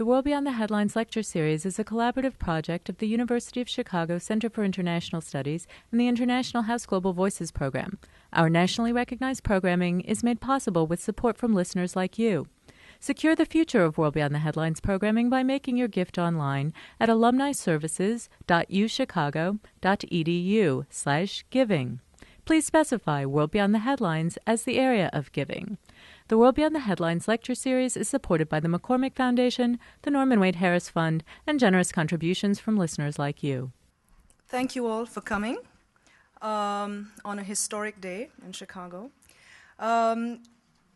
The World Beyond the Headlines lecture series is a collaborative project of the University of Chicago Center for International Studies and the International House Global Voices program. Our nationally recognized programming is made possible with support from listeners like you. Secure the future of World Beyond the Headlines programming by making your gift online at alumniservices.uchicago.edu/giving. Please specify World Beyond the Headlines as the area of giving. The World Beyond the Headlines lecture series is supported by the McCormick Foundation, the Norman Wade Harris Fund, and generous contributions from listeners like you. Thank you all for coming on a historic day in Chicago. My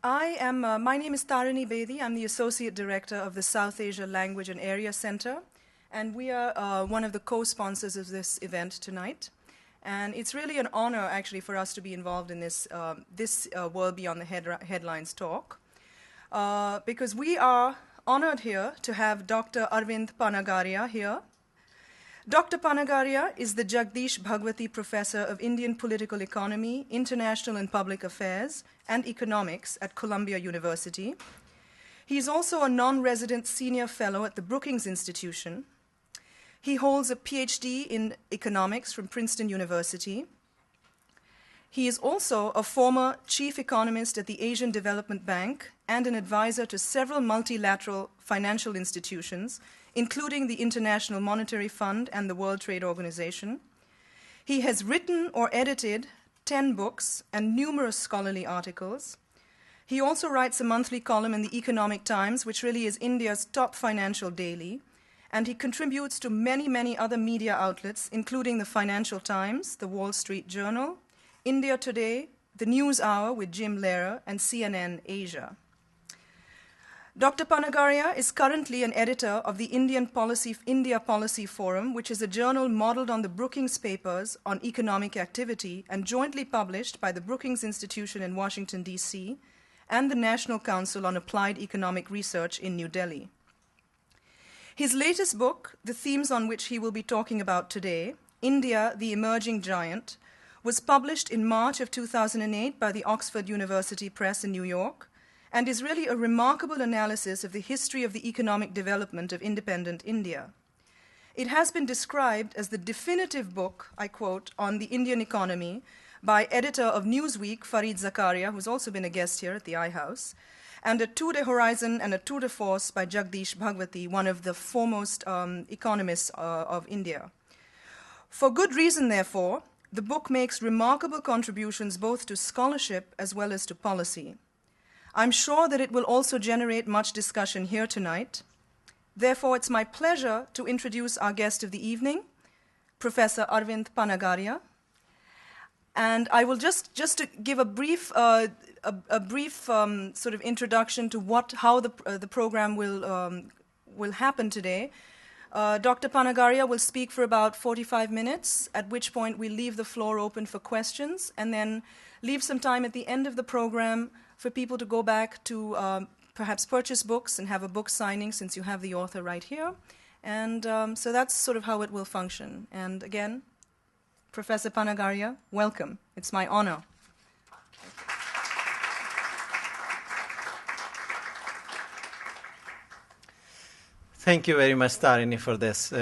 name is Tarini Bedi. I'm the Associate Director of the South Asia Language and Area Center, and we are one of the co-sponsors of this event tonight. And it's really an honor, actually, for us to be involved in this World Beyond the Headlines talk, because we are honored here to have Dr. Arvind Panagariya here. Dr. Panagariya is the Jagdish Bhagwati Professor of Indian Political Economy, International and Public Affairs, and Economics at Columbia University. He is also a non-resident senior fellow at the Brookings Institution. He holds a PhD in economics from Princeton University. He is also a former chief economist at the Asian Development Bank and an advisor to several multilateral financial institutions, including the International Monetary Fund and the World Trade Organization. He has written or edited 10 books and numerous scholarly articles. He also writes a monthly column in the Economic Times, which really is India's top financial daily. And he contributes to many, many other media outlets, including the Financial Times, the Wall Street Journal, India Today, the Newshour with Jim Lehrer, and CNN Asia. Dr. Panagariya is currently an editor of the India Policy Forum, which is a journal modeled on the Brookings Papers on economic activity and jointly published by the Brookings Institution in Washington, D.C., and the National Council on Applied Economic Research in New Delhi. His latest book, the themes on which he will be talking about today, India, the Emerging Giant, was published in March of 2008 by the Oxford University Press in New York, and is really a remarkable analysis of the history of the economic development of independent India. It has been described as the definitive book, I quote, on the Indian economy by editor of Newsweek, Fareed Zakaria, who's also been a guest here at the iHouse, and a tour de horizon and a tour de force by Jagdish Bhagwati, one of the foremost economists of India. For good reason, therefore, the book makes remarkable contributions both to scholarship as well as to policy. I'm sure that it will also generate much discussion here tonight. Therefore, it's my pleasure to introduce our guest of the evening, Professor Arvind Panagariya. And I will just to give a brief sort of introduction to how the program will happen today. Dr. Panagariya will speak for about 45 minutes, at which point we leave the floor open for questions, and then leave some time at the end of the program for people to go back to perhaps purchase books and have a book signing, since you have the author right here. And so that's sort of how it will function. And again, Professor Panagariya, welcome. It's my honor. Thank you very much, Tarini, for this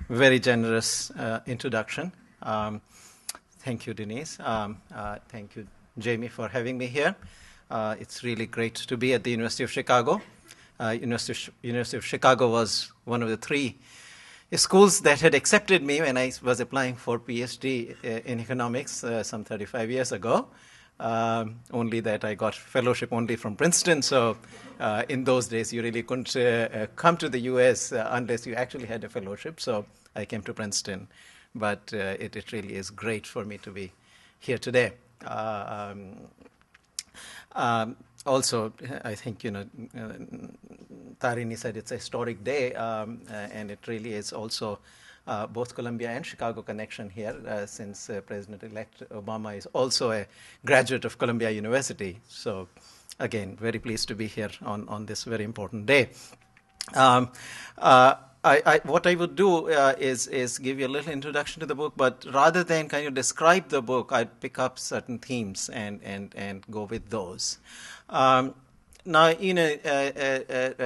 very generous introduction. Thank you, Denise. Thank you, Jamie, for having me here. It's really great to be at the University of Chicago. University of Chicago was one of the 3 schools that had accepted me when I was applying for PhD in economics some 35 years ago. Only that I got fellowship only from Princeton, so in those days you really couldn't come to the US unless you actually had a fellowship, so I came to Princeton. But it really is great for me to be here today. Also, I think, Tarini said it's a historic day, and it really is also both Columbia and Chicago connection here, since President-elect Obama is also a graduate of Columbia University. So, again, very pleased to be here on this very important day. What I would do is give you a little introduction to the book, but rather than kind of describe the book, I'd pick up certain themes and go with those. Now,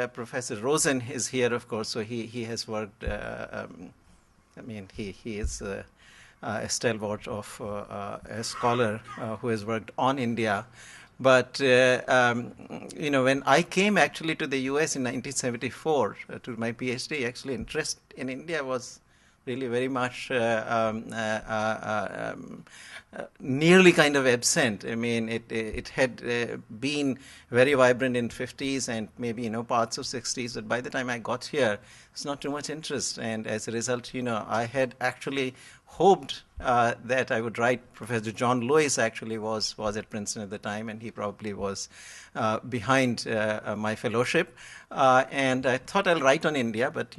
Professor Rosen is here, of course, so he has worked, he is a stalwart of a scholar who has worked on India. But, when I came actually to the US in 1974 to my PhD, actually interest in India was really very much nearly kind of absent. I mean, it had been very vibrant in 50s and maybe, parts of 60s. But by the time I got here, it's not too much interest. And as a result, I had actually hoped that I would write. Professor John Lewis actually was at Princeton at the time, and he probably was behind my fellowship. And I thought I'll write on India, but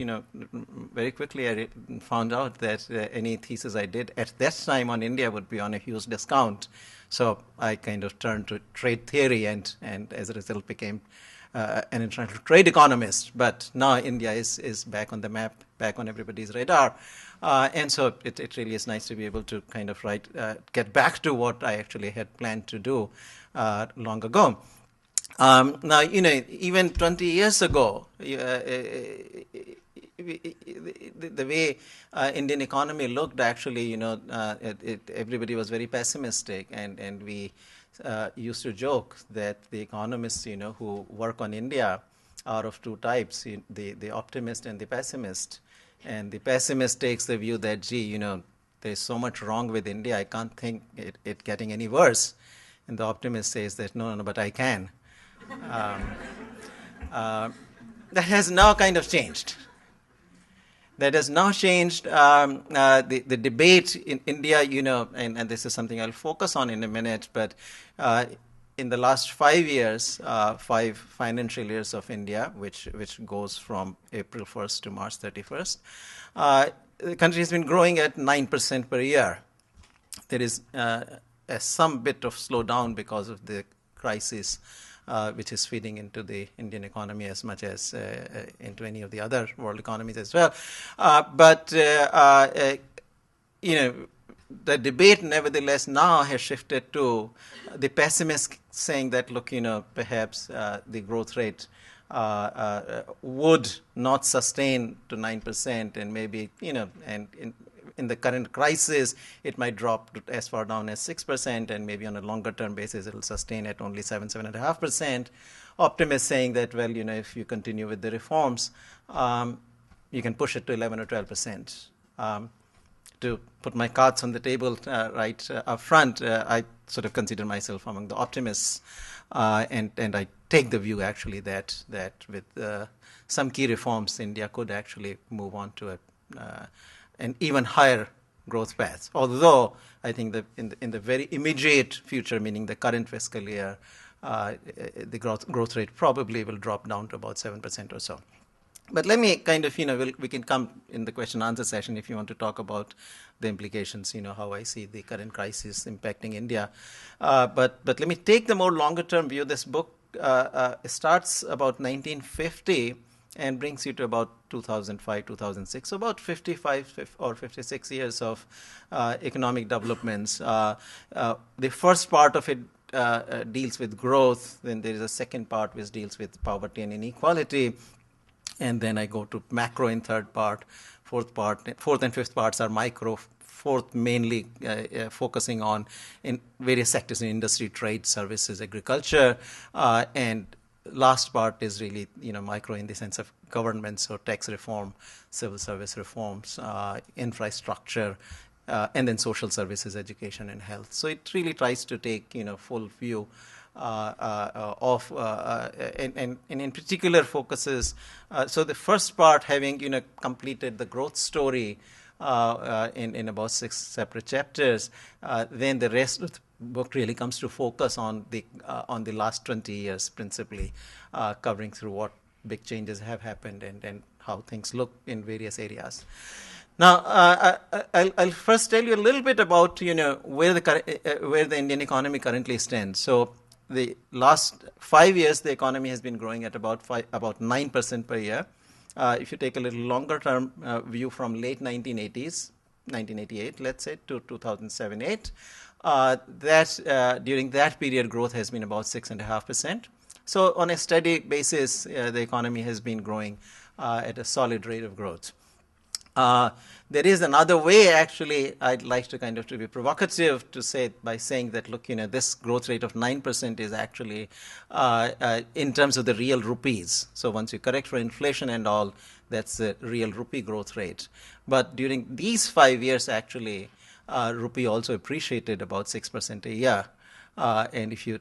very quickly I found out that any thesis I did at that time on India would be on a huge discount. So I kind of turned to trade theory, and as a result became an international trade economist. But now India is back on the map, back on everybody's radar. And so it really is nice to be able to kind of get back to what I actually had planned to do long ago. Now, even 20 years ago, the way Indian economy looked, actually, everybody was very pessimistic, and we used to joke that the economists, who work on India are of two types, the optimist and the pessimist. And the pessimist takes the view that, there's so much wrong with India, I can't think it getting any worse. And the optimist says that, no, but I can. That has now kind of changed. That has now changed. The debate in India, and this is something I'll focus on in a minute, but in the last 5 years, 5 financial years of India, which goes from April 1st to March 31st, the country has been growing at 9% per year. There is some bit of slowdown because of the crisis, which is feeding into the Indian economy as much as into any of the other world economies as well. But the debate, nevertheless, now has shifted to the pessimists saying that, look, perhaps the growth rate would not sustain to 9%, and maybe, and in the current crisis, it might drop as far down as 6%, and maybe on a longer-term basis, it will sustain at only 7.5%. Optimists saying that, well, if you continue with the reforms, you can push it to 11 or 12%. To put my cards on the table right up front, I sort of consider myself among the optimists, and I take the view actually that with some key reforms, India could actually move on to an even higher growth path. Although I think that in the very immediate future, meaning the current fiscal year, the growth rate probably will drop down to about 7% or so. But let me kind of, we can come in the question answer session if you want to talk about the implications, how I see the current crisis impacting India. But let me take the more longer term view. This book starts about 1950 and brings you to about 2005, 2006. So about 55 or 56 years of economic developments. The first part of it deals with growth. Then there is a second part which deals with poverty and inequality. And then I go to macro in third part. Fourth and fifth parts are micro. Fourth, mainly focusing on in various sectors in industry, trade, services, agriculture. And last part is really, micro in the sense of government, so tax reform, civil service reforms, infrastructure, and then social services, education, and health. So it really tries to take, full view of and in particular focuses. So the first part, having completed the growth story in about 6 separate chapters, then the rest of the book really comes to focus on the last 20 years principally, covering through what big changes have happened and how things look in various areas. Now, I'll first tell you a little bit about where the Indian economy currently stands. So the last 5 years, the economy has been growing at about 9% per year. If you take a little longer term view from late 1980s, 1988, let's say, to 2007-8, during that period, growth has been about 6.5%. So on a steady basis, the economy has been growing at a solid rate of growth. There is another way, actually, I'd like to kind of to be provocative to say by saying that, look, this growth rate of 9% is actually in terms of the real rupees. So once you correct for inflation and all, that's the real rupee growth rate. But during these 5 years, actually, rupee also appreciated about 6% a year. And if you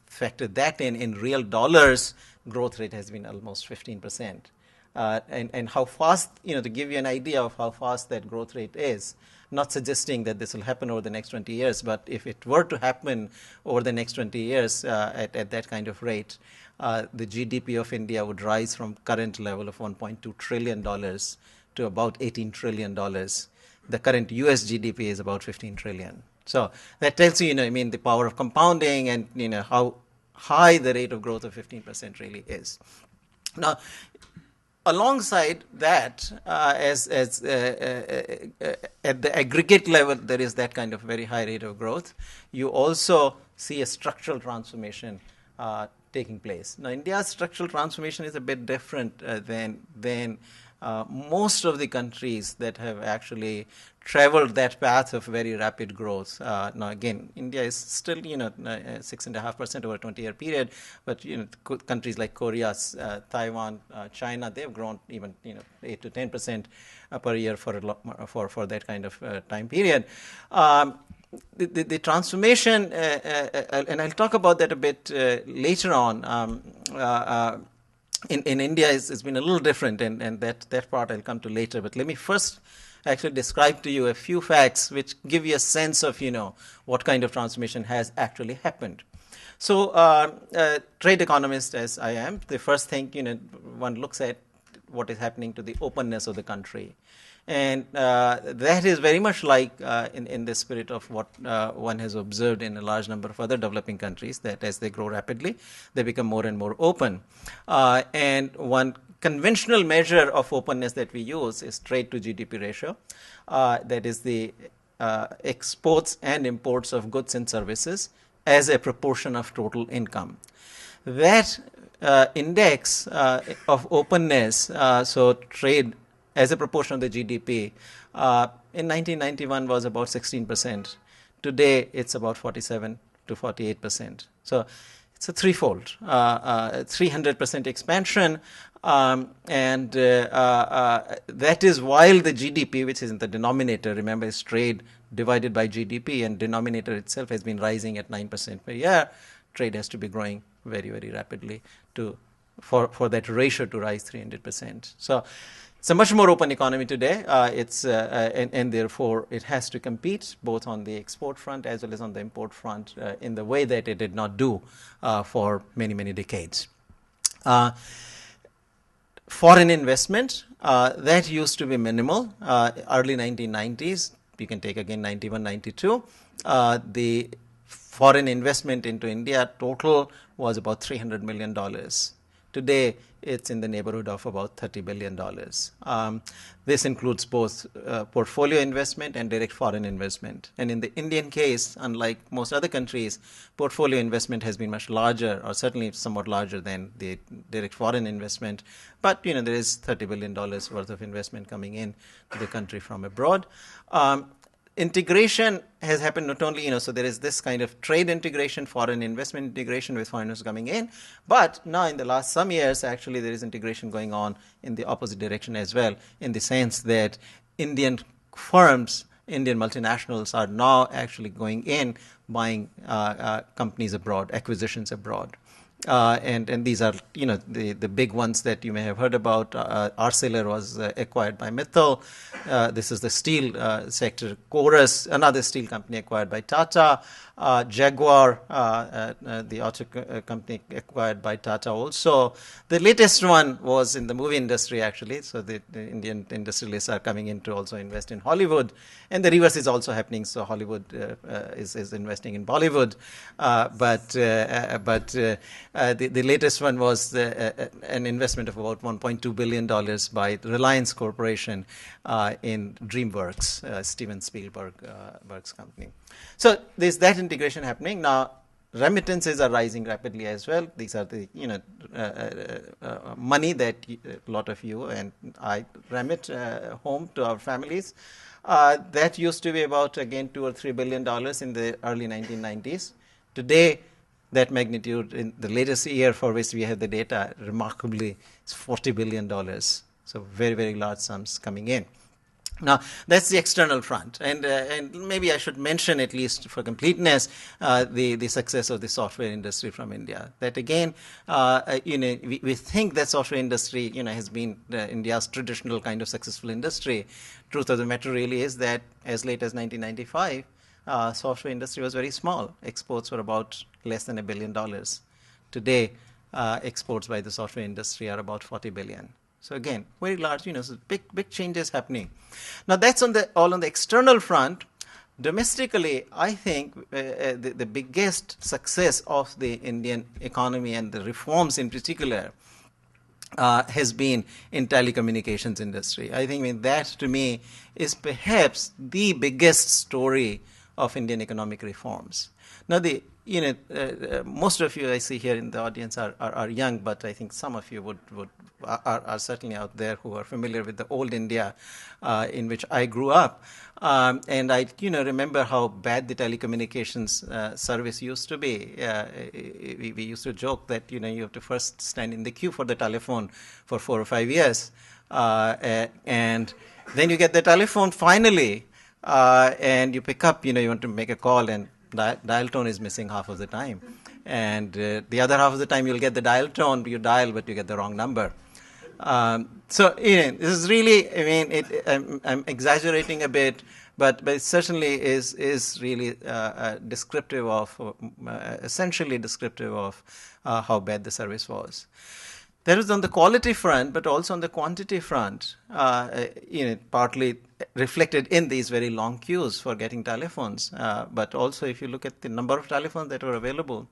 factor that in real dollars, growth rate has been almost 15%. And how fast, to give you an idea of how fast that growth rate is, not suggesting that this will happen over the next 20 years, but if it were to happen over the next 20 years at that kind of rate, the GDP of India would rise from current level of $1.2 trillion to about $18 trillion. The current US GDP is about 15 trillion. So that tells you, the power of compounding and, how high the rate of growth of 15% really is. Now, alongside that, at the aggregate level, there is that kind of very high rate of growth. You also see a structural transformation taking place. Now, India's structural transformation is a bit different than most of the countries that have actually traveled that path of very rapid growth. Now, again, India is still, 6.5% over a 20-year period, but countries like Korea, Taiwan, China, they've grown even 8 to 10% per year for that kind of time period. The transformation, and I'll talk about that a bit later on. In India, it's been a little different, and that part I'll come to later. But let me first actually describe to you a few facts which give you a sense of, what kind of transformation has actually happened. So, trade economist as I am, the first thing, one looks at what is happening to the openness of the country. And that is very much like in the spirit of what one has observed in a large number of other developing countries, that as they grow rapidly, they become more and more open. And one conventional measure of openness that we use is trade to GDP ratio. That is the exports and imports of goods and services as a proportion of total income. That index of openness, so trade as a proportion of the GDP, in 1991 was about 16%. Today, it's about 47 to 48%. So it's a threefold, 300% expansion. And that is while the GDP, which is in the denominator, remember, is trade divided by GDP, and denominator itself has been rising at 9% per year. Trade has to be growing very, very rapidly for that ratio to rise 300%. So it's a much more open economy today. And therefore it has to compete both on the export front as well as on the import front in the way that it did not do for many, many decades. Foreign investment, that used to be minimal. Early 1990s, you can take again 91, 92. The foreign investment into India total was about $300 million. Today, it's in the neighborhood of about $30 billion. This includes both portfolio investment and direct foreign investment. And in the Indian case, unlike most other countries, portfolio investment has been much larger, or certainly somewhat larger than the direct foreign investment. But there is $30 billion worth of investment coming in to the country from abroad. Integration has happened not only, so there is this kind of trade integration, foreign investment integration with foreigners coming in, but now in the last some years, actually, there is integration going on in the opposite direction as well, in the sense that Indian firms, Indian multinationals are now actually going in, buying companies abroad, acquisitions abroad. And these are, the big ones that you may have heard about. Arcelor was acquired by Mittal. This is the steel sector. Chorus, another steel company acquired by Tata. Jaguar, the auto company acquired by Tata also. The latest one was in the movie industry, actually. So the Indian industrialists are coming in to also invest in Hollywood. And the reverse is also happening. So Hollywood is investing in Bollywood. But the latest one was an investment of about $1.2 billion by Reliance Corporation in DreamWorks, Steven Spielberg's company. So there's that integration happening. Now, remittances are rising rapidly as well. These are the money that a lot of you and I remit home to our families. That used to be about, again, $2 or $3 billion in the early 1990s. Today, that magnitude in the latest year for which we have the data, remarkably, is $40 billion. So very, very large sums coming in. Now, that's the external front. And maybe I should mention, at least for completeness, the success of the software industry from India. That, again, we think that software industry, has been India's traditional kind of successful industry. Truth of the matter really is that as late as 1995, software industry was very small. Exports were about less than $1 billion. Today, exports by the software industry are about 40 billion. So again, very large, so big changes happening. Now that's all on the external front. Domestically, I think the biggest success of the Indian economy and the reforms in particular has been in telecommunications industry. I think that to me is perhaps the biggest story of Indian economic reforms. Now most of you I see here in the audience are young, but I think some of you are certainly out there who are familiar with the old India in which I grew up. And I remember how bad the telecommunications service used to be. We used to joke that you have to first stand in the queue for the telephone for 4 or 5 years, and then you get the telephone finally, and you pick up. You want to make a call, and dial tone is missing half of the time, and the other half of the time you'll get the dial tone, you dial, but you get the wrong number. So this is really, I'm exaggerating a bit, but it certainly is really descriptive of, essentially descriptive of how bad the service was. That was on the quality front, but also on the quantity front, partly reflected in these very long queues for getting telephones. But also, if you look at the number of telephones that were available,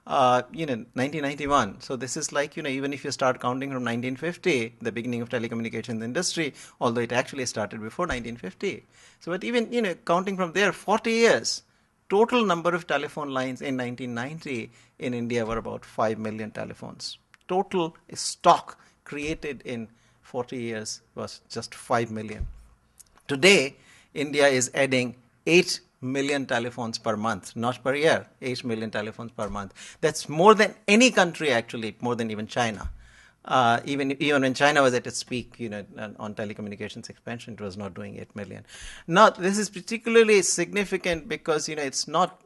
1991. So this is like, even if you start counting from 1950, the beginning of telecommunications industry, although it actually started before 1950. So, but even, counting from there, 40 years, total number of telephone lines in 1990 in India were about 5 million telephones. Total stock created in 40 years was just 5 million. Today, India is adding 8 million telephones per month, not per year, 8 million telephones per month. That's more than any country, actually, more than even China. Even when China was at its peak, on telecommunications expansion, it was not doing 8 million. Now, this is particularly significant because, it is not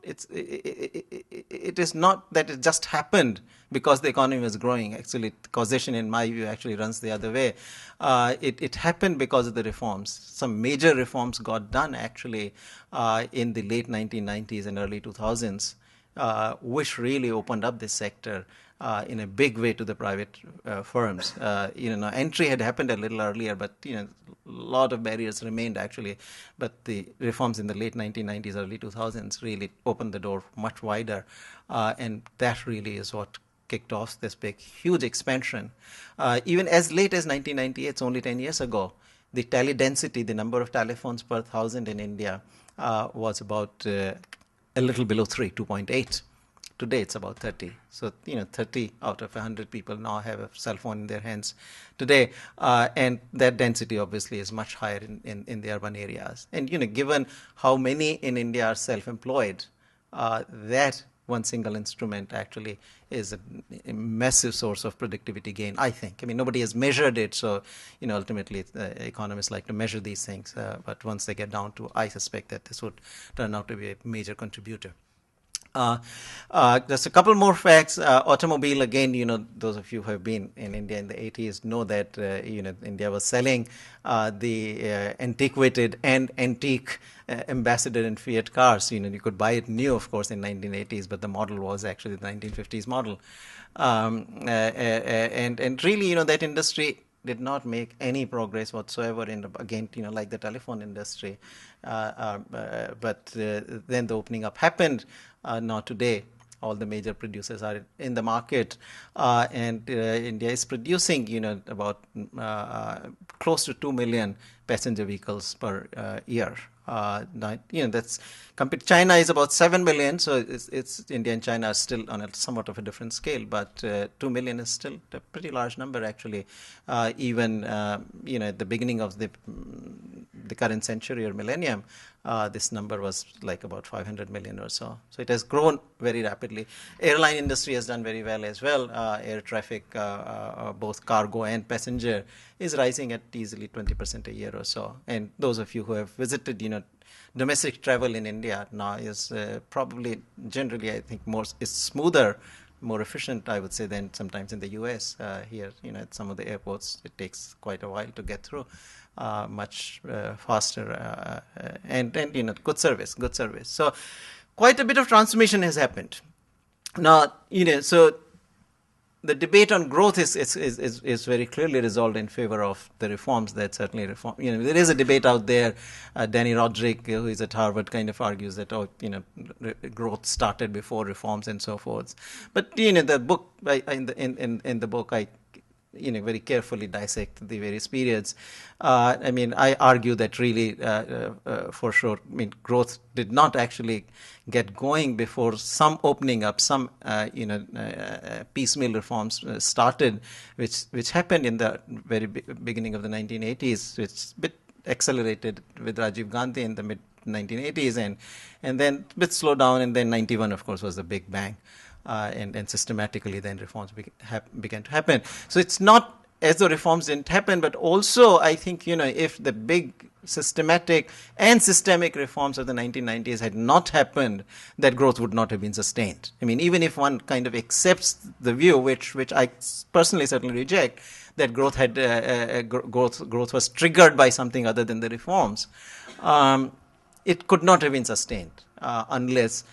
that it just happened because the economy was growing. Actually, causation, in my view, actually runs the other way. It happened because of the reforms. Some major reforms got done, actually, in the late 1990s and early 2000s, which really opened up this sector in a big way to the private firms. Entry had happened a little earlier, but a lot of barriers remained, actually. But the reforms in the late 1990s, early 2000s really opened the door much wider, and that really is what kicked off this big, huge expansion. Even as late as 1998, it's only 10 years ago, the tele density, the number of telephones per thousand in India, was about a little below 3, 2.8. Today it's about 30. So, 30 out of 100 people now have a cell phone in their hands today. And that density obviously is much higher in the urban areas. And, given how many in India are self-employed, that one single instrument actually is a massive source of productivity gain, I think. Nobody has measured it, so, ultimately economists like to measure these things. But once they get down to, I suspect that this would turn out to be a major contributor. Just a couple more facts. Automobile, again, those of you who have been in India in the 80s know that, India was selling the antiquated and antique Ambassador and Fiat cars. You could buy it new, of course, in 1980s, but the model was actually the 1950s model. And really, that industry did not make any progress whatsoever again, like the telephone industry. But then the opening up happened. Now today, all the major producers are in the market, and India is producing, about close to 2 million passenger vehicles per year. That's China is about 7 million, so it's India and China are still on a somewhat of a different scale, but 2 million is still a pretty large number actually. Even at the beginning of the current century or millennium, this number was like about 500 million or so. So it has grown very rapidly. Airline industry has done very well as well. Air traffic, both cargo and passenger, is rising at easily 20% a year or so. And those of you who have visited, domestic travel in India now is probably generally, I think, is smoother, more efficient, I would say, than sometimes in the U.S. Here, at some of the airports, it takes quite a while to get through. Much faster and good service. So quite a bit of transformation has happened. Now, so the debate on growth is very clearly resolved in favor of the reforms that certainly reform. There is a debate out there. Danny Roderick, who is at Harvard, kind of argues that growth started before reforms and so forth. But the book in the book I very carefully dissect the various periods. I argue that really, for sure, growth did not actually get going before some opening up, some piecemeal reforms started, which happened in the very beginning of the 1980s, which a bit accelerated with Rajiv Gandhi in the mid 1980s, and then a bit slowed down, and then 91, of course, was the big bang. And systematically then reforms began to happen. So it's not as though reforms didn't happen, but also I think, if the big systematic and systemic reforms of the 1990s had not happened, that growth would not have been sustained. Even if one kind of accepts the view, which I personally certainly reject, that growth was triggered by something other than the reforms, it could not have been sustained unless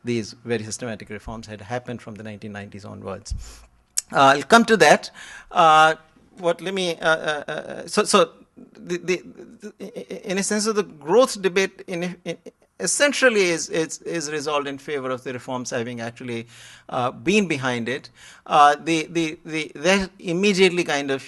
these very systematic reforms had happened from the 1990s onwards. I'll come to that. In a sense, of the growth debate essentially is resolved in favor of the reforms having actually been behind it. That immediately kind of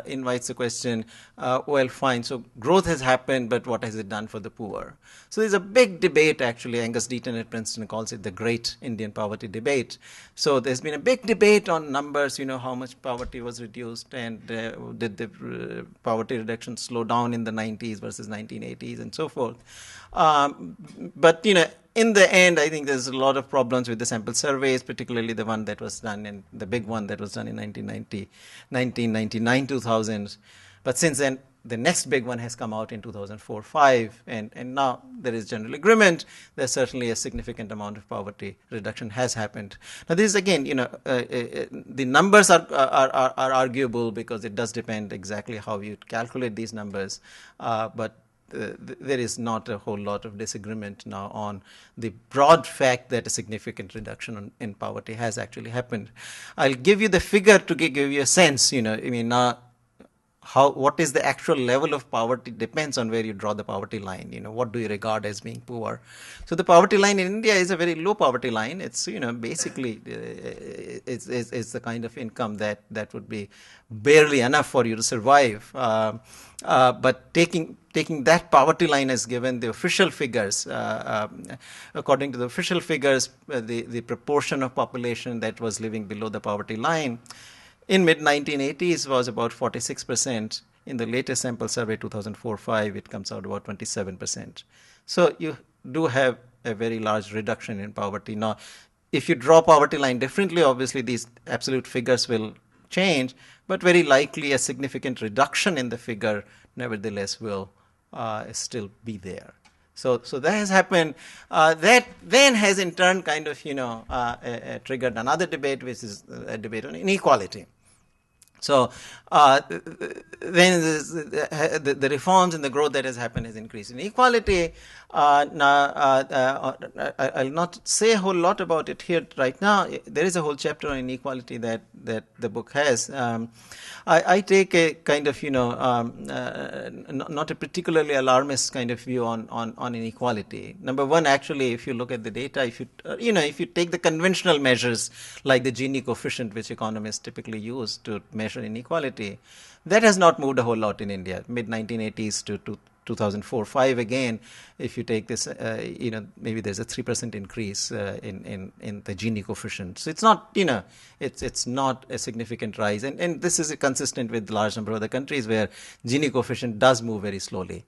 invites the question, well, fine, so growth has happened, but what has it done for the poor? So there's a big debate, actually. Angus Deaton at Princeton calls it the Great Indian Poverty Debate. So there's been a big debate on numbers, how much poverty was reduced, and did the poverty reduction slow down in the 90s versus 1980s and so forth. But in the end, I think there's a lot of problems with the sample surveys, particularly the one that was done, and the big one that was done in 1999, 2000. But since then, the next big one has come out in 2004-05, and now there is general agreement that certainly a significant amount of poverty reduction has happened. Now, this is again, the numbers are arguable because it does depend exactly how you calculate these numbers, but there is not a whole lot of disagreement now on the broad fact that a significant reduction in poverty has actually happened. I'll give you the figure to give you a sense, what is the actual level of poverty depends on where you draw the poverty line. What do you regard as being poor? So the poverty line in India is a very low poverty line. It's, basically it's the kind of income that would be barely enough for you to survive. But taking that poverty line as given, the official figures, according to the official figures, the proportion of population that was living below the poverty line in mid-1980s was about 46%. In the latest sample survey, 2004-05, it comes out about 27%. So you do have a very large reduction in poverty. Now, if you draw poverty line differently, obviously these absolute figures will change, but very likely a significant reduction in the figure nevertheless will still be there. So that has happened. That then has in turn kind of triggered another debate, which is a debate on inequality. So then the reforms and the growth that has happened has increased inequality. Now, I'll not say a whole lot about it here right now. There is a whole chapter on inequality that the book has. I take a kind of not a particularly alarmist kind of view on inequality. Number one, actually, if you look at the data, if you take the conventional measures like the Gini coefficient, which economists typically use to measure inequality, that has not moved a whole lot in India. Mid-1980s to 2004-5 again, if you take this, maybe there's a 3% increase in the Gini coefficient. So it's not, it's not a significant rise. And this is consistent with a large number of other countries where Gini coefficient does move very slowly.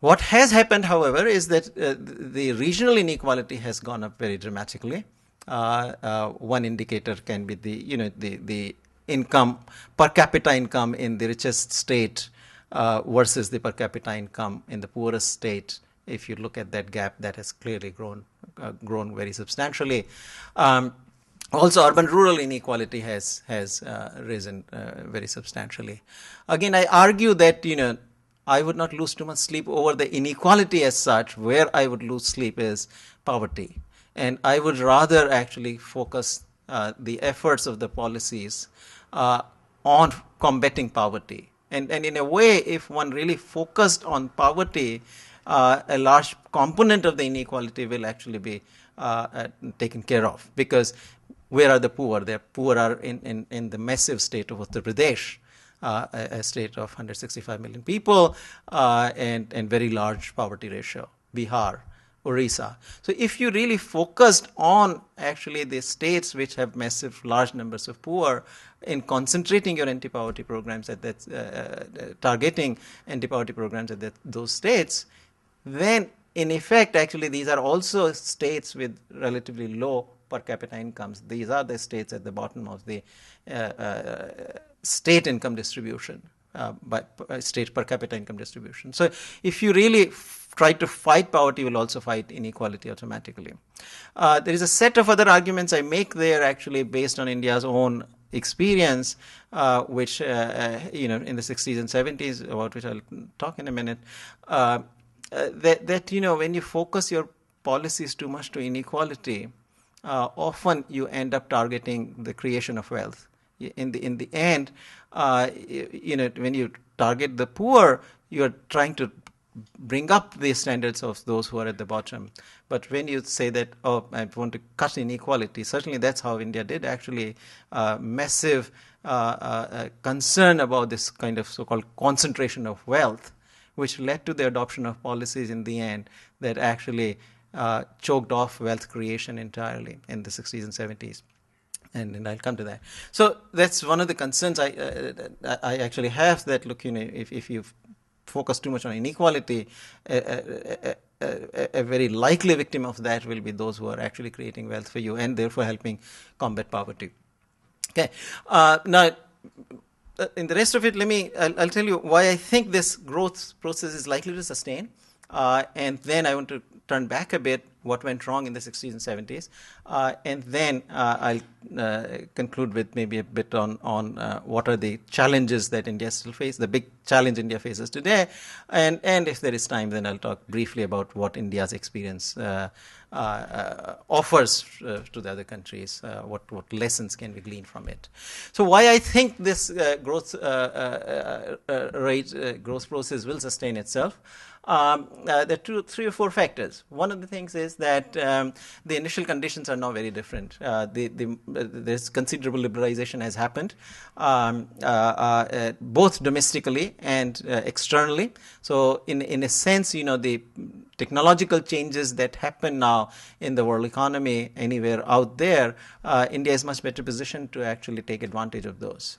What has happened, however, is that the regional inequality has gone up very dramatically. One indicator can be the income, per capita income in the richest state versus the per capita income in the poorest state. If you look at that gap, that has clearly grown very substantially. Also, urban-rural inequality has risen very substantially. Again, I argue that I would not lose too much sleep over the inequality as such. Where I would lose sleep is poverty, and I would rather actually focus the efforts of the policies on combating poverty. And in a way, if one really focused on poverty, a large component of the inequality will actually be taken care of. Because where are the poor? The poor are in the massive state of Uttar Pradesh, a state of 165 million people and very large poverty ratio, Bihar, Orissa. So if you really focused on actually the states which have massive large numbers of poor, in concentrating your anti-poverty programs at that, targeting anti-poverty programs at those states, then in effect actually these are also states with relatively low per capita incomes. These are the states at the bottom of the state income distribution, by state per capita income distribution. So if you really try to fight poverty, you will also fight inequality automatically. There is a set of other arguments I make there actually based on India's own experience, which in the 60s and 70s, about which I'll talk in a minute, that when you focus your policies too much to inequality, often you end up targeting the creation of wealth. In the end, when you target the poor, you are trying to bring up the standards of those who are at the bottom. But when you say that, oh, I want to cut inequality, certainly that's how India did actually massive concern about this kind of so-called concentration of wealth, which led to the adoption of policies in the end that actually choked off wealth creation entirely in the 60s and 70s. And I'll come to that. So that's one of the concerns I actually have, that look, if you focus too much on inequality, a very likely victim of that will be those who are actually creating wealth for you and therefore helping combat poverty. Okay. Now, in the rest of it, I'll tell you why I think this growth process is likely to sustain. And then I want to turn back a bit, what went wrong in the 60s and 70s. And then I'll conclude with maybe a bit on what are the challenges that India still faces, the big challenge India faces today. And if there is time, then I'll talk briefly about what India's experience offers to the other countries, what lessons can we glean from it. So why I think this growth process will sustain itself. There are 3 or 4 factors. One of the things is that the initial conditions are now very different. There's considerable liberalization has happened, both domestically and externally. So in a sense, the technological changes that happen now in the world economy anywhere out there, India is much better positioned to actually take advantage of those.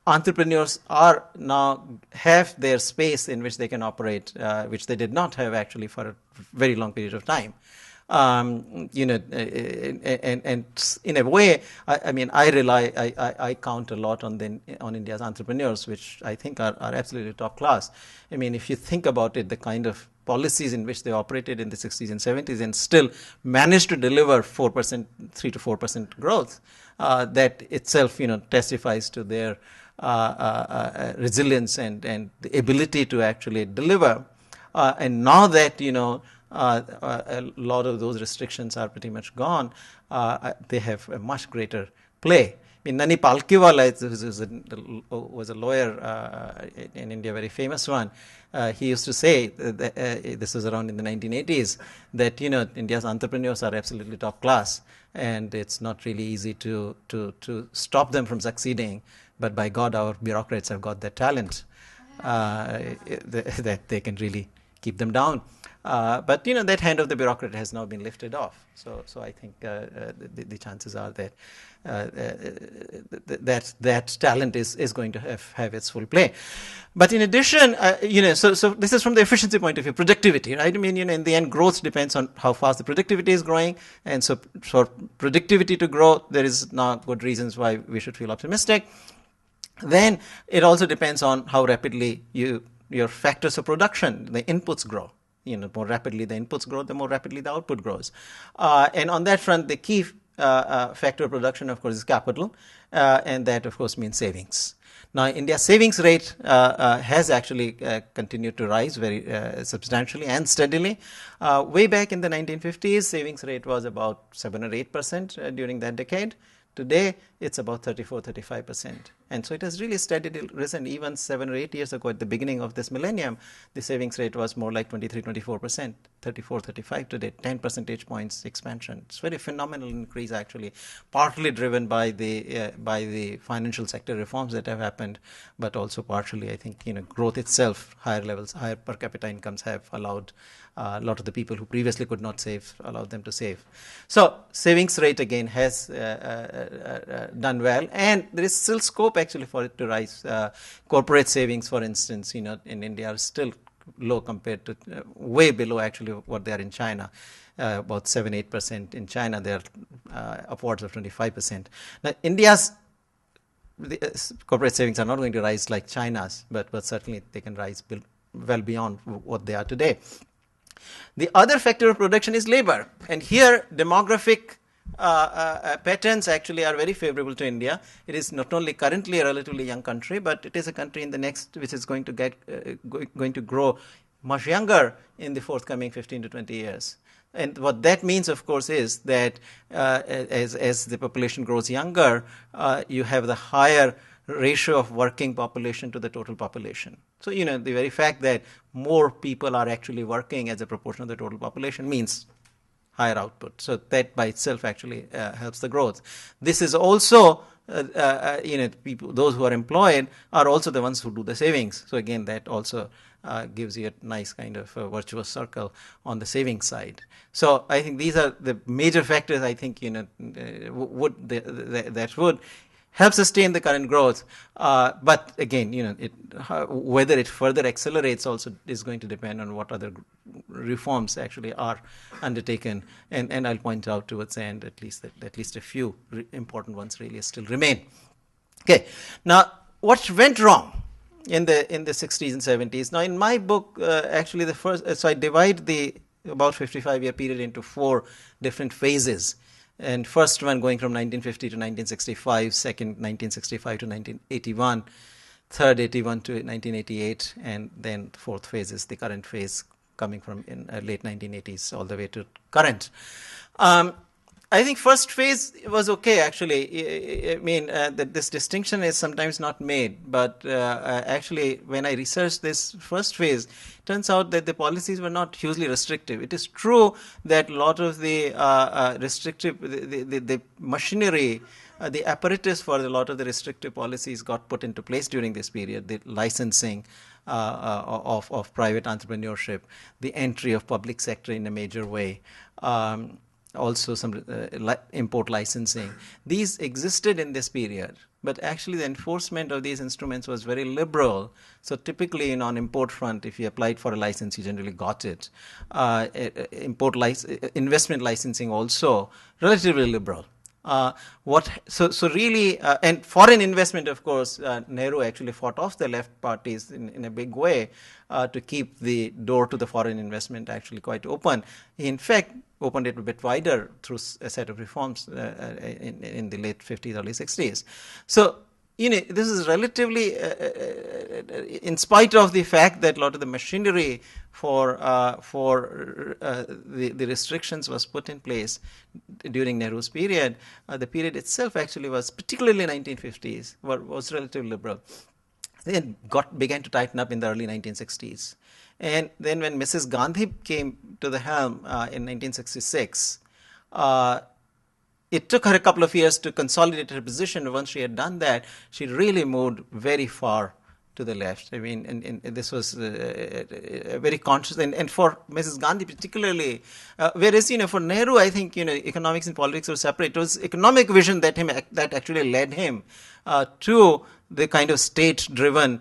Entrepreneurs are now have their space in which they can operate, which they did not have actually for a very long period of time. And in a way, I count a lot on India's entrepreneurs, which I think are absolutely top class. I mean, if you think about it, the kind of policies in which they operated in the 60s and 70s and still managed to deliver 4%, 3 to 4% growth, that itself, testifies to their resilience and the ability to actually deliver. And now that, a lot of those restrictions are pretty much gone, they have a much greater play. Nani Palkiwala was a lawyer in India, very famous one. He used to say, that, this was around in the 1980s, that India's entrepreneurs are absolutely top class, and it's not really easy to stop them from succeeding. But by God, our bureaucrats have got that talent. I that they can really keep them down. But that hand of the bureaucrat has now been lifted off. So I think the chances are that that talent is going to have its full play. But in addition, so this is from the efficiency point of view, productivity, right? I mean, in the end, growth depends on how fast the productivity is growing, and so for productivity to grow, there is now good reasons why we should feel optimistic. Then it also depends on how rapidly your factors of production, the inputs grow. More rapidly the inputs grow, the more rapidly the output grows. And on that front, the key factor of production, of course, is capital, and that, of course, means savings. Now, India's savings rate has actually continued to rise very substantially and steadily. Way back in the 1950s, savings rate was about 7 or 8% during that decade. Today, it's about 34-35%. And so it has really steadily risen. Even 7 or 8 years ago, at the beginning of this millennium, the savings rate was more like 23-24%, 34-35 today, 10 percentage points expansion. It's a very phenomenal increase, actually, partly driven by the financial sector reforms that have happened, but also partially, I think, growth itself, higher levels, higher per capita incomes have allowed a lot of the people who previously could not save, allowed them to save. So savings rate again has done well, and there is still scope actually for it to rise. Corporate savings, for instance, in India are still low compared to way below actually what they are in China. About 7-8% in China, they are upwards of 25%. Now, India's corporate savings are not going to rise like China's, but certainly they can rise well beyond what they are today. The other factor of production is labor, and here demographic patterns actually are very favorable to India. It is not only currently a relatively young country, but it is a country in the next which is going to grow much younger in the forthcoming 15 to 20 years. And what that means, of course, is that as the population grows younger, you have the higher ratio of working population to the total population. So, the very fact that more people are actually working as a proportion of the total population means higher output. So that by itself actually helps the growth. This is also, people, those who are employed are also the ones who do the savings. So again, that also gives you a nice kind of virtuous circle on the savings side. So I think these are the major factors I think, that would help sustain the current growth, but again, whether it further accelerates also is going to depend on what other reforms actually are undertaken, and I'll point out towards the end at least a few important ones really still remain. Okay, now what went wrong in the 60s and 70s? Now, in my book, actually the first, so I divide the about 55-year period into 4 different phases. And first one going from 1950 to 1965, second 1965 to 1981, third 81 to 1988, and then the fourth phase is the current phase coming from in late 1980s all the way to current. I think first phase was okay, actually. I mean, that this distinction is sometimes not made, but actually when I researched this first phase, it turns out that the policies were not hugely restrictive. It is true that a lot of the restrictive, the machinery, the apparatus for a lot of the restrictive policies got put into place during this period, the licensing of private entrepreneurship, the entry of public sector in a major way, also some import licensing. These existed in this period, but actually the enforcement of these instruments was very liberal. So typically, on import front, if you applied for a license, you generally got it. Investment licensing also relatively liberal. So really, and foreign investment, of course, Nehru actually fought off the left parties in a big way to keep the door to the foreign investment actually quite open. He, in fact, opened it a bit wider through a set of reforms in the late 50s, early 60s. So, this is relatively, in spite of the fact that a lot of the machinery for the restrictions was put in place during Nehru's period, the period itself actually was, particularly 1950s, was relatively liberal. Then began to tighten up in the early 1960s. And then when Mrs. Gandhi came to the helm in 1966, it took her a couple of years to consolidate her position. Once she had done that, she really moved very far to the left. I mean, and this was very conscious, and for Mrs. Gandhi particularly, whereas, for Nehru, I think, economics and politics were separate. It was economic vision that actually led him to the kind of state-driven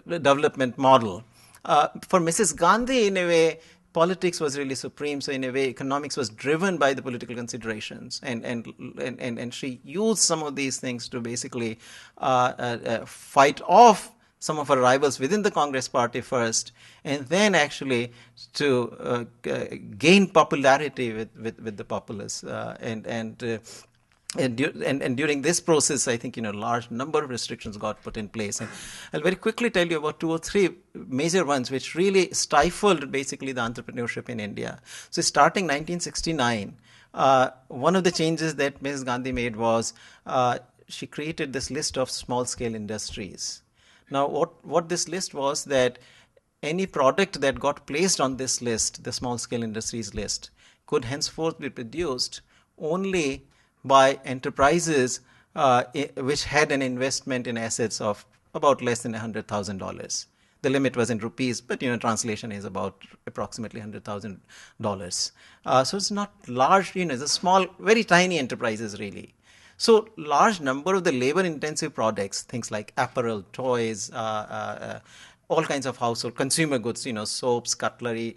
development model. For Mrs. Gandhi, in a way, politics was really supreme. So in a way, economics was driven by the political considerations, and she used some of these things to basically fight off some of her rivals within the Congress party first, and then actually to gain popularity with the populace. And during this process, I think, large number of restrictions got put in place. And I'll very quickly tell you about 2 or 3 major ones which really stifled basically the entrepreneurship in India. So starting 1969, one of the changes that Mrs. Gandhi made was she created this list of small-scale industries. Now, what this list was, that any product that got placed on this list, the small-scale industries list, could henceforth be produced only by enterprises which had an investment in assets of about less than $100,000. The limit was in rupees, but translation is about approximately $100,000. So it's not large, it's a small, very tiny enterprises really. So large number of the labor-intensive products, things like apparel, toys, all kinds of household consumer goods, soaps, cutlery,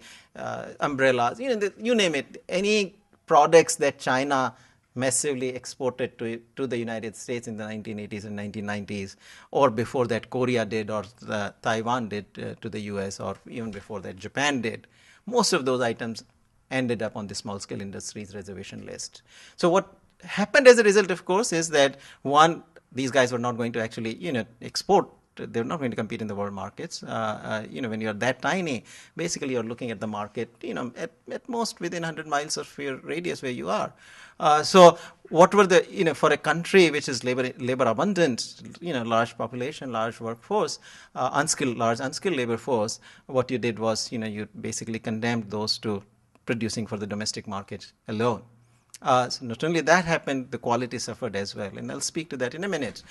umbrellas, you name it, any products that China massively exported to the United States in the 1980s and 1990s, or before that Korea did, or Taiwan did to the US, or even before that Japan did. Most of those items ended up on the small scale industries reservation list. So what happened as a result, of course, is that one, these guys were not going to actually export. They're not going to compete in the world markets. When you're that tiny, basically you're looking at the market, at most within 100 miles of your radius where you are. So what were the, for a country which is labor abundant, large population, large workforce, large unskilled labor force, what you did was, you basically condemned those to producing for the domestic market alone. So not only that happened, the quality suffered as well. And I'll speak to that in a minute.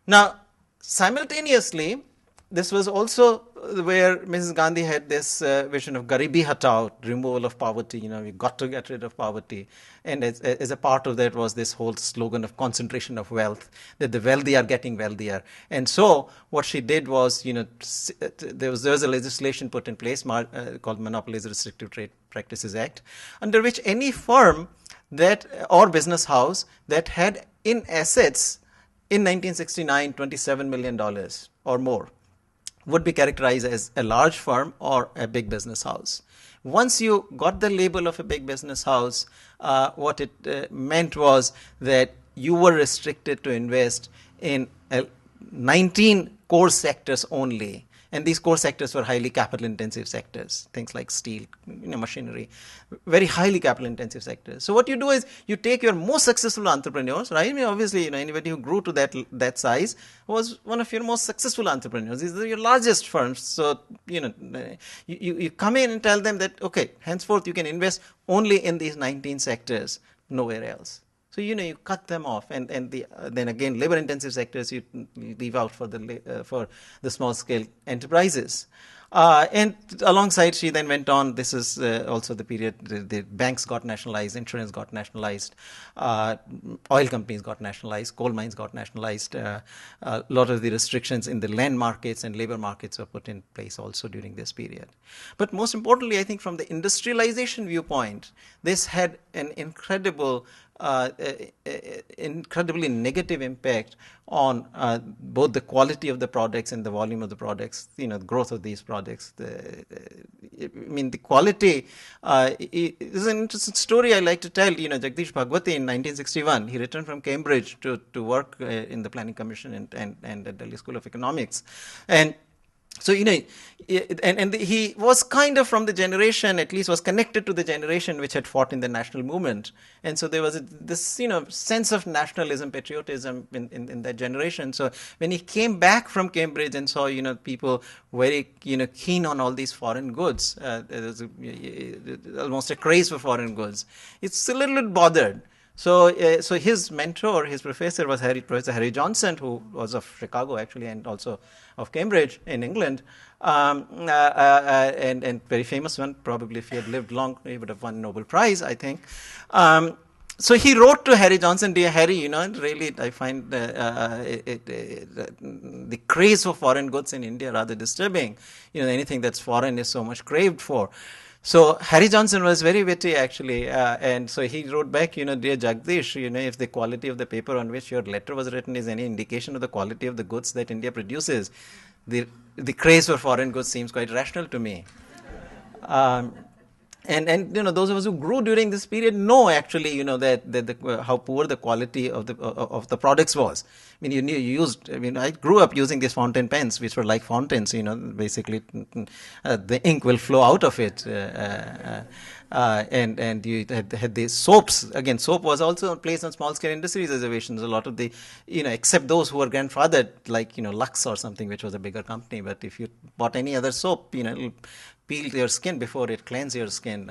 Now, simultaneously, this was also where Mrs. Gandhi had this vision of Garibi Hatao, removal of poverty. We got to get rid of poverty. And as a part of that was this whole slogan of concentration of wealth, that the wealthy are getting wealthier. And so what she did was, there was a legislation put in place called Monopolies Restrictive Trade Practices Act, under which any firm or business house that had in assets in 1969, $27 million or more would be characterized as a large firm or a big business house. Once you got the label of a big business house, what it meant was that you were restricted to invest in 19 core sectors only. And these core sectors were highly capital-intensive sectors, things like steel, machinery, very highly capital-intensive sectors. So what you do is you take your most successful entrepreneurs, right? Obviously, anybody who grew to that size was one of your most successful entrepreneurs. These are your largest firms. So, you come in and tell them that, okay, henceforth you can invest only in these 19 sectors, nowhere else. So, you cut them off, and then again, labor-intensive sectors you leave out for the small-scale enterprises. And alongside, she then went on, this is also the period the banks got nationalized, insurance got nationalized, oil companies got nationalized, coal mines got nationalized. A lot of the restrictions in the land markets and labor markets were put in place also during this period. But most importantly, I think from the industrialization viewpoint, this had an incredibly negative impact on both the quality of the products and the volume of the products, the growth of these products. The quality is an interesting story I like to tell. Jagdish Bhagwati in 1961, he returned from Cambridge to work in the Planning Commission and at Delhi School of Economics. And so, and he was kind of from the generation, at least was connected to the generation which had fought in the national movement. And so there was this, sense of nationalism, patriotism in that generation. So when he came back from Cambridge and saw, people very, keen on all these foreign goods, there was almost a craze for foreign goods, it's a little bit bothered. So his mentor, his professor was Professor Harry Johnson, who was of Chicago actually, and also of Cambridge in England, and very famous one. Probably if he had lived long, he would have won Nobel Prize, I think. So he wrote to Harry Johnson, "Dear Harry, really I find the craze for foreign goods in India rather disturbing. Anything that's foreign is so much craved for." So Harry Johnson was very witty actually, and so he wrote back, "Dear Jagdish, if the quality of the paper on which your letter was written is any indication of the quality of the goods that India produces, the craze for foreign goods seems quite rational to me." And those of us who grew during this period know actually that how poor the quality of the products was. I mean, I grew up using these fountain pens, which were like fountains. Basically, the ink will flow out of it. And you had these soaps. Again, soap was also placed on small scale industries reservations. A lot of the, except those who were grandfathered, like Lux or something, which was a bigger company. But if you bought any other soap, it'll peel your skin before it cleanses your skin.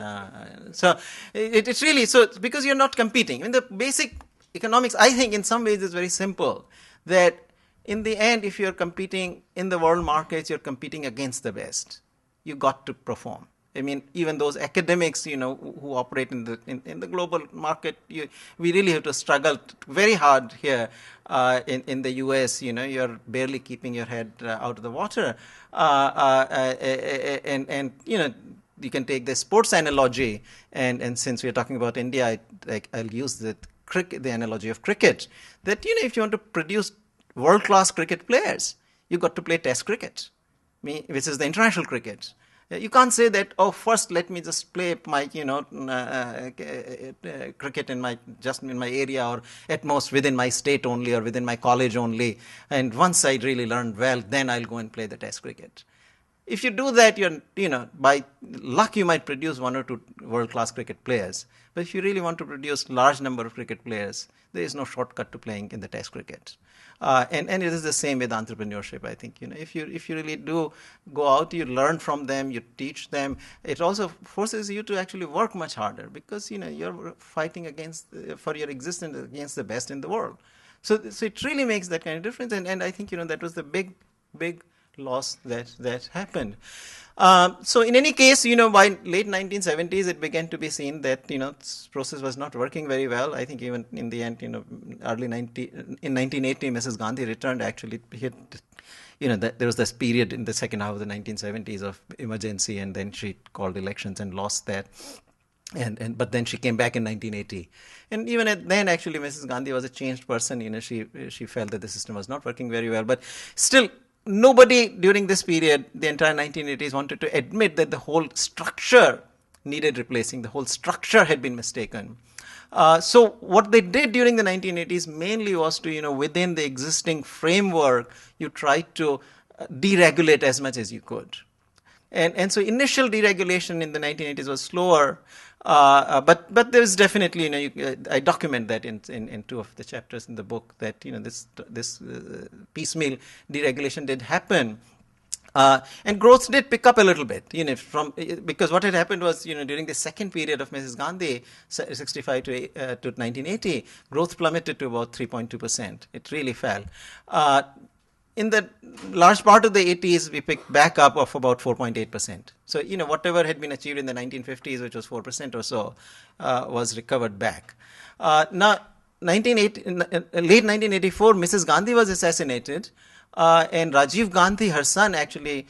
So it's really, so it's because you're not competing. I mean, the basic economics, I think, in some ways is very simple. That in the end, if you're competing in the world markets, you're competing against the best. You got to perform. I mean, even those academics, who operate in the global market, we really have to struggle very hard here in the U.S. You're barely keeping your head out of the water, and you can take the sports analogy, and since we're talking about India, I'll use the analogy of cricket. That if you want to produce world-class cricket players, you've got to play Test cricket, which is the international cricket. You can't say that, first let me just play my, cricket in my area, or at most within my state only, or within my college only. And once I really learned well, then I'll go and play the Test cricket. If you do that, by luck you might produce one or two world-class cricket players. But if you really want to produce large number of cricket players, there is no shortcut to playing in the Test cricket. And it is the same with entrepreneurship, I think. If you really do go out, you learn from them, you teach them. It also forces you to actually work much harder, because you're fighting for your existence against the best in the world. So it really makes that kind of difference. And I think that was the big loss that happened. So in any case, by late 1970s, it began to be seen that this process was not working very well. I think even in the end, in 1980, Mrs. Gandhi returned. Actually, there was this period in the second half of the 1970s of emergency, and then she called elections and lost that. But then she came back in 1980, and even then, actually, Mrs. Gandhi was a changed person. She felt that the system was not working very well, but still. Nobody during this period, the entire 1980s, wanted to admit that the whole structure needed replacing. The whole structure had been mistaken. So what they did during the 1980s mainly was to, within the existing framework, you tried to deregulate as much as you could. And so initial deregulation in the 1980s was slower, but there's definitely, I document that in two of the chapters in the book, that this piecemeal deregulation did happen, and growth did pick up a little bit, because what had happened was, during the second period of Mrs. Gandhi, 65 to 1980, growth plummeted to about 3.2%. It really fell. In the large part of the 80s, we picked back up of about 4.8%. So, whatever had been achieved in the 1950s, which was 4% or so, was recovered back. Now, late 1984, Mrs. Gandhi was assassinated, and Rajiv Gandhi, her son, actually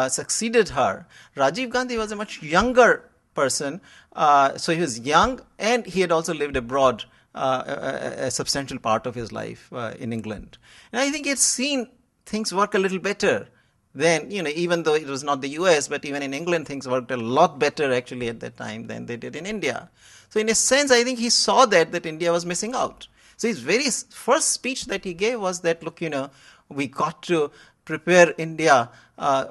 succeeded her. Rajiv Gandhi was a much younger person, so he was young, and he had also lived abroad a substantial part of his life in England. And I think it's seen things work a little better than, even though it was not the US, but even in England, things worked a lot better actually at that time than they did in India. So in a sense, I think he saw that India was missing out. So his very first speech that he gave was that, look, we got to prepare India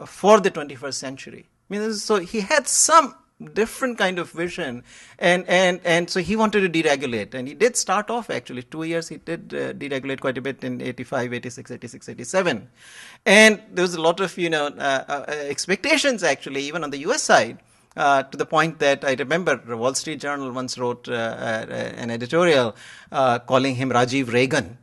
for the 21st century. So he had some different kind of vision, and so he wanted to deregulate, and he did start off actually 2 years. He did deregulate quite a bit in 85, 86, 86, 87, and there was a lot of expectations actually even on the US side to the point that I remember the Wall Street Journal once wrote an editorial calling him Rajiv Reagan.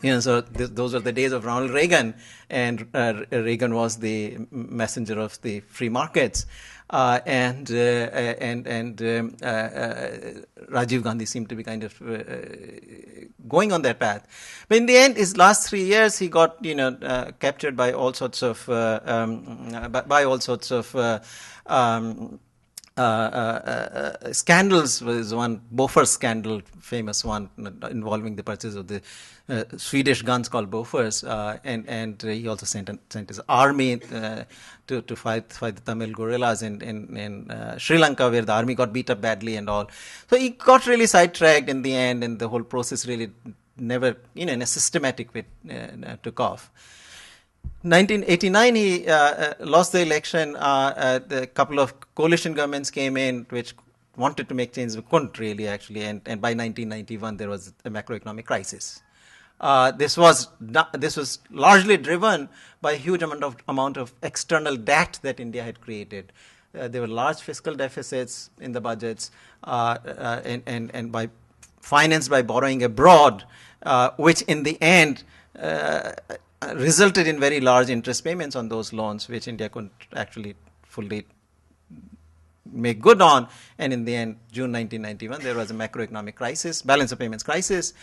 So those were the days of Ronald Reagan, and Reagan was the messenger of the free markets, and Rajiv Gandhi seemed to be kind of going on that path. But in the end, his last 3 years, he got captured by all sorts of scandals. Was one Bofors scandal, famous one involving the purchase of the Swedish guns called Bofors, and he also sent his army to fight the Tamil guerrillas in Sri Lanka, where the army got beat up badly and all. So he got really sidetracked in the end, and the whole process really never, in a systematic way, took off. 1989, he lost the election. A couple of coalition governments came in which wanted to make changes, but couldn't really actually. And by 1991, there was a macroeconomic crisis. This was largely driven by a huge amount of external debt that India had created. There were large fiscal deficits in the budgets, and by financed by borrowing abroad, which in the end resulted in very large interest payments on those loans, which India couldn't actually fully make good on. And in the end, June 1991, there was a macroeconomic crisis, balance of payments crisis,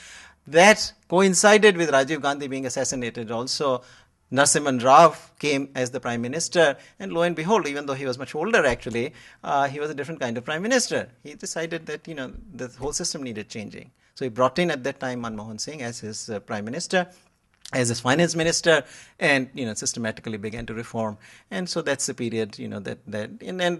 that coincided with Rajiv Gandhi being assassinated. Also, Narasimhan Rao came as the prime minister, and lo and behold, even though he was much older actually, he was a different kind of prime minister. He decided that the whole system needed changing. So he brought in at that time Manmohan Singh as his prime minister, as his finance minister, and systematically began to reform. And so that's the period, and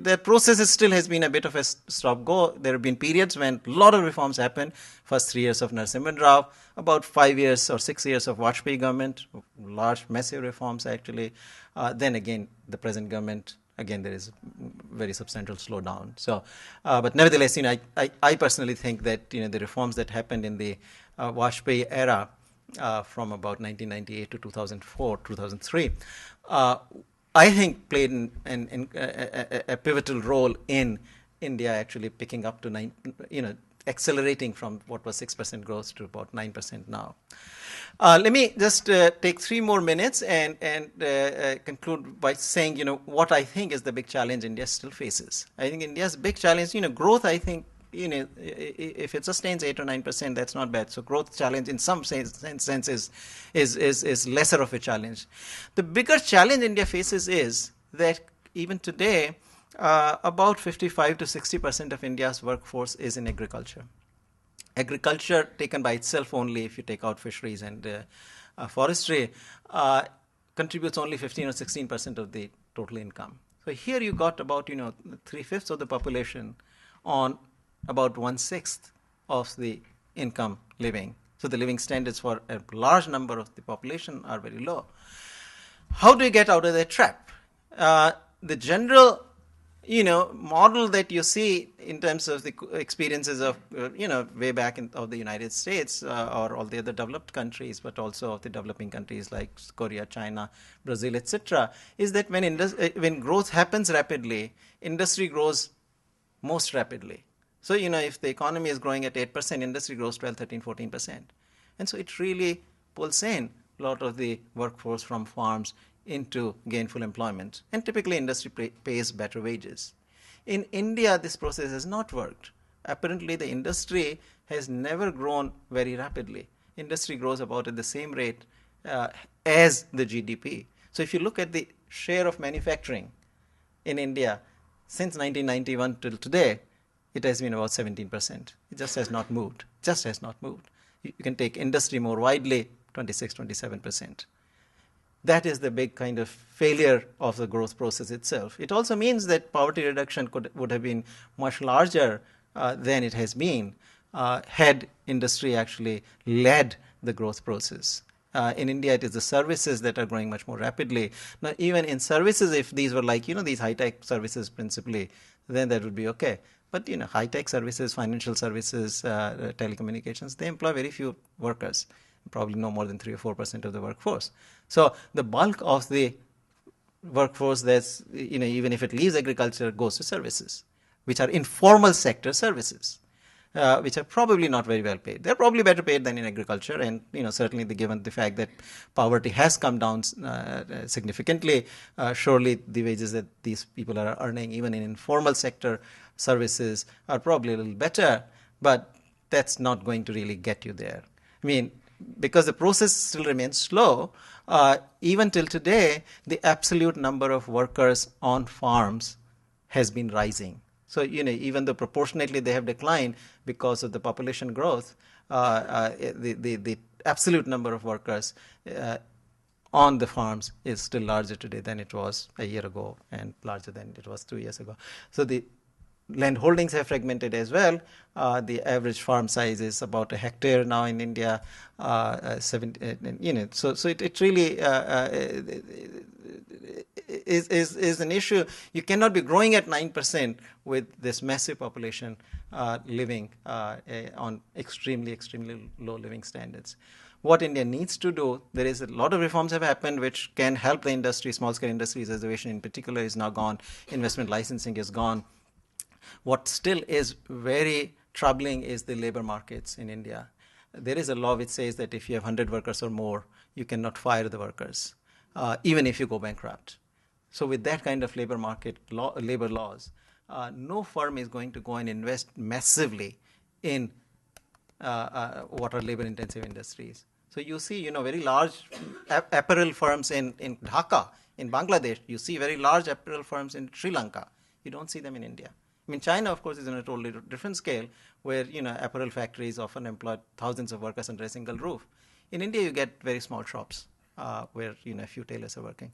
that process still has been a bit of a stop-go. There have been periods when a lot of reforms happened. First 3 years of Narasimhan Rao, about 5 years or 6 years of Vajpayee government, large, massive reforms actually. Then again, the present government, again, there is very substantial slowdown. So, but nevertheless, I personally think that the reforms that happened in the Vajpayee era, from about 1998 to 2004, 2003, I think played a pivotal role in India actually picking up to accelerating from what was 6% growth to about 9% now. Let me just take 3 more minutes and conclude by saying, what I think is the big challenge India still faces. I think India's big challenge, growth, I think, if it sustains 8 or 9%, that's not bad. So growth challenge in some sense is lesser of a challenge. The bigger challenge India faces is that even today, about 55 to 60% of India's workforce is in agriculture. Agriculture, taken by itself only, if you take out fisheries and forestry, contributes only 15 or 16% of the total income. So here you got about 3/5 of the population on about 1/6 of the income living. So the living standards for a large number of the population are very low. How do you get out of that trap? The general model that you see in terms of the experiences of way back of the United States or all the other developed countries, but also of the developing countries like Korea, China, Brazil, etc., is that when growth happens rapidly, industry grows most rapidly. So, if the economy is growing at 8%, industry grows 12, 13, 14%. And so it really pulls in a lot of the workforce from farms into gainful employment. And typically industry pays better wages. In India, this process has not worked. Apparently, the industry has never grown very rapidly. Industry grows about at the same rate as the GDP. So if you look at the share of manufacturing in India since 1991 till today, it has been about 17%. It just has not moved. You can take industry more widely, 26, 27%. That is the big kind of failure of the growth process itself. It also means that poverty reduction would have been much larger than it has been had industry actually led the growth process. In India, it is the services that are growing much more rapidly. Now, even in services, if these were like, these high-tech services principally, then that would be okay. But, high-tech services, financial services, telecommunications, they employ very few workers, probably no more than 3 or 4% of the workforce. So the bulk of the workforce that's, even if it leaves agriculture, goes to services, which are informal sector services, which are probably not very well paid. They're probably better paid than in agriculture, and certainly given the fact that poverty has come down significantly, surely the wages that these people are earning, even in informal sector services, are probably a little better, but that's not going to really get you there. I mean, because the process still remains slow, even till today, the absolute number of workers on farms has been rising. So, even though proportionately they have declined because of the population growth, the absolute number of workers on the farms is still larger today than it was a year ago and larger than it was 2 years ago. So the land holdings have fragmented as well. The average farm size is about a hectare now in India. So it really is an issue. You cannot be growing at 9% with this massive population living on extremely low living standards. What India needs to do, there is a lot of reforms have happened which can help the industry. Small-scale industries reservation in particular is now gone. Investment licensing is gone. What still is very troubling is the labor markets in India. There is a law which says that if you have 100 workers or more, you cannot fire the workers, even if you go bankrupt. So with that kind of labor market labor laws, no firm is going to go and invest massively in what are labor-intensive industries. So you see, very large apparel firms in Dhaka, in Bangladesh. You see very large apparel firms in Sri Lanka. You don't see them in India. I mean, China, of course, is on a totally different scale, where apparel factories often employ thousands of workers under a single roof. In India, you get very small shops where a few tailors are working.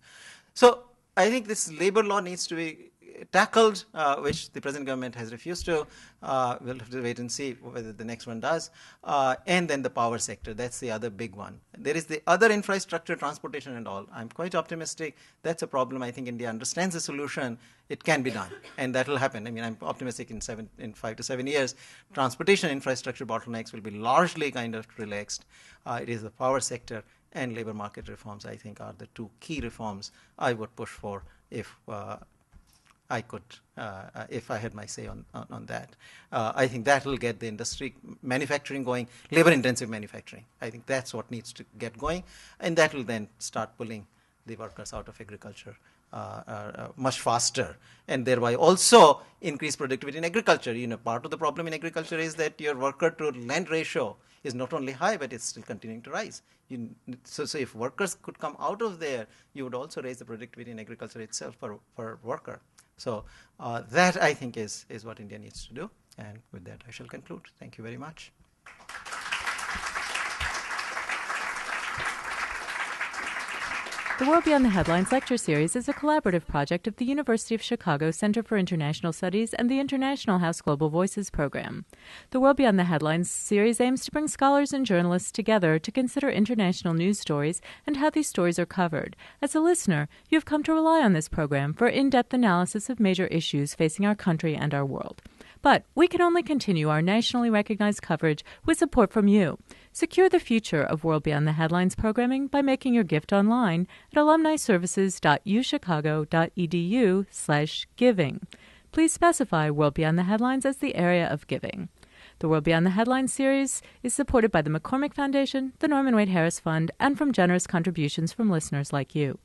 So I think this labor law needs to be tackled, which the present government has refused to. We'll have to wait and see whether the next one does. And then the power sector, that's the other big one. There is the other infrastructure, transportation and all. I'm quite optimistic. That's a problem. I think India understands the solution. It can be done, and that will happen. I mean, I'm optimistic in 5 to 7 years, transportation infrastructure bottlenecks will be largely kind of relaxed. It is the power sector and labor market reforms, I think, are the two key reforms I would push for if I could, if I had my say on that. I think that will get the industry manufacturing going, labor-intensive manufacturing. I think that's what needs to get going, and that will then start pulling the workers out of agriculture much faster, and thereby also increase productivity in agriculture. Part of the problem in agriculture is that your worker to land ratio is not only high, but it's still continuing to rise. So if workers could come out of there, you would also raise the productivity in agriculture itself per worker. So that, I think, is what India needs to do. And with that, I shall conclude. Thank you very much. The World Beyond the Headlines lecture series is a collaborative project of the University of Chicago Center for International Studies and the International House Global Voices program. The World Beyond the Headlines series aims to bring scholars and journalists together to consider international news stories and how these stories are covered. As a listener, you have come to rely on this program for in-depth analysis of major issues facing our country and our world. But we can only continue our nationally recognized coverage with support from you. Secure the future of World Beyond the Headlines programming by making your gift online at alumniservices.uchicago.edu/giving. Please specify World Beyond the Headlines as the area of giving. The World Beyond the Headlines series is supported by the McCormick Foundation, the Norman Wade Harris Fund, and from generous contributions from listeners like you.